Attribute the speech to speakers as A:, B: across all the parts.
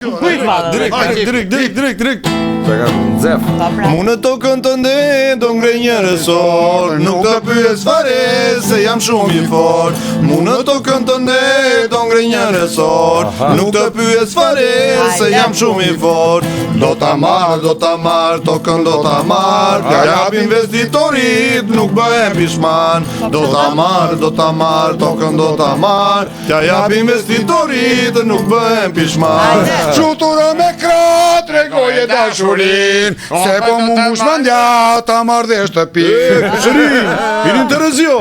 A: Direkt.
B: Nxef.
A: Mu në tokën të nde do ngrej një resor, nuk të pyes fare se jam shumë i fort. Mu në tokën të nde do ngrej një resor, nuk të pyes fare se jam shumë i fort. Do ta marr, tokën do ta marr, ja jap investitorit, nuk bëhem pishman. Do ta marr, tokën do ta marr, ja jap investitorit, nuk bëhem pishman.
C: Qutura me krat, tregoje dashurin, se po mu mushmandja ta marrë dhe shtëpin.
A: Shëri, jeni Terezio.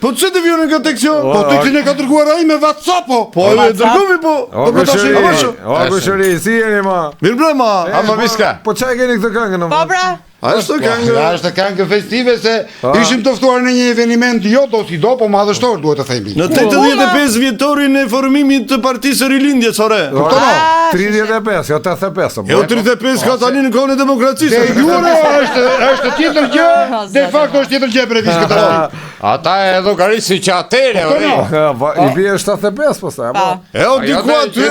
A: Po çe të vjen në këtë seksion?
C: Po të këthin e ka dërguar ai me WhatsApp-o.
A: Po e dërgomi po.
B: O Shëri, si jeni ma?
A: Mirë brema.
B: Ama viska. Po çaj keni këtë këngën?
D: Po pra.
A: A është këngë?
C: Është këngë festive se ishim të ftuar në një eveniment jo do si do, po madhështor duhet të themi.
A: Në 85 vjetorin e formimit të Partisë së Rilindjes, ore.
B: 35, jo 85.
A: Jo 35 ka tani në kohën e demokracisë.
C: De jure është tjetër gjë, de facto është tjetër gjë për këtë.
E: Ata e llogarisë që atere,
B: I bie 75 po sa.
A: E o diku aty.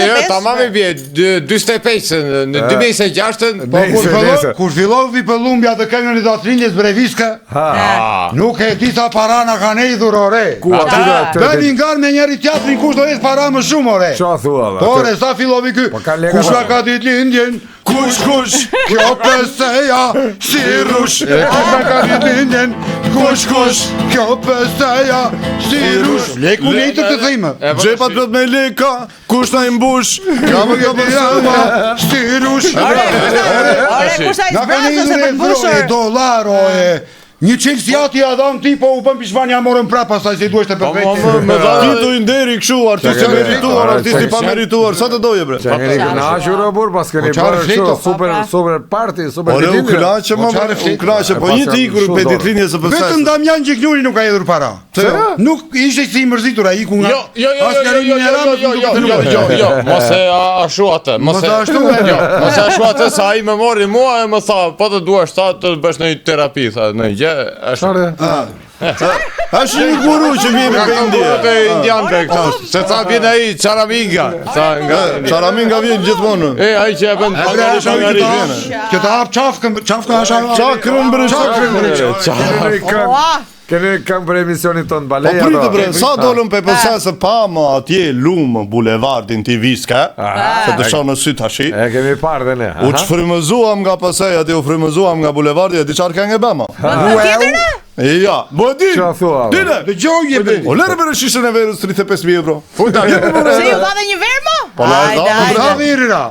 E: Jo, tamam i bie 45 në 2006-ën.
C: Kur fillovi pëllumbja të këngën e Datrinjes Breviska, nuk e di sa para na kanë hedhur ore. Bëni ngar me njëri teatrin kush do jetë para më shumë ore.
B: Ço thua?
C: Po re sa fillovi ky. Kush ka ditëlindjen? Kush, kjo pëseja si rush. Kush ka ditëlindjen? Kush, kjo pëseja si rush. Leku lejtë të thimë.
A: Xhepat plot me leka, kush na i mbush?
C: Ja më kjo pëseja si rush. Na kanë idhur e mbushur dollar oje. Një çelsiati ja dham ti po u bën pishman ja morën prapë pastaj se duhesh të perfekt.
A: Ti i nderi kështu, artisti merituar, artisti pa merituar, sa të doje bre.
B: Çengeri na ashuro bur pas keni bërë kështu super party, super
A: ditë. Ore u kënaqë më, u kënaqë, po një të ikur pe ditëlindje së PS.
C: Vetëm Damian Gjiknuri nuk ka hedhur para. Nuk ishte si i mërzitur ai ku nga.
E: Jo, mos e ashu atë, mos e ashu atë sa ai më mori mua e më tha, po të duash ta të bësh një terapi, tha, në gjë.
B: Çfarë?
A: Është një guru që vjen në
E: Indë indianëve këto. Se sa vjen ai Çaraminga.
A: Çaraminga vjen gjithmonë.
E: Ai që e bën pangari.
C: Që të hap çafkën është
A: çakrën
B: Keni kam për emisionin ton
A: Po
B: baleja.
A: pritë bre, sa dolën pe se pa më atje lumë bulevardin Tiviska, se të shonë në sy tash.
B: E kemi parë dhe ne.
A: U çfrymëzuam nga pasaj atje, u frymëzuam nga bulevardi, e di çfarë ka nge bëma. Ja, bo di.
B: Çfarë thua?
A: Dile.
C: Dëgjoj e
A: O lërë për shishën e verës 35.000 euro.
E: Futa.
D: Se ju dha dhe një verë mo?
A: Po na e dha.
C: Bravo Irina.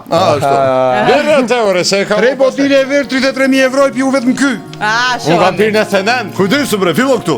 E: Dere teore se ka.
C: Tre botile e verë 33.000 euro i piu vetëm ky.
E: Unë kam pirë në thenen.
A: Kujdesu bre, fillo këtu.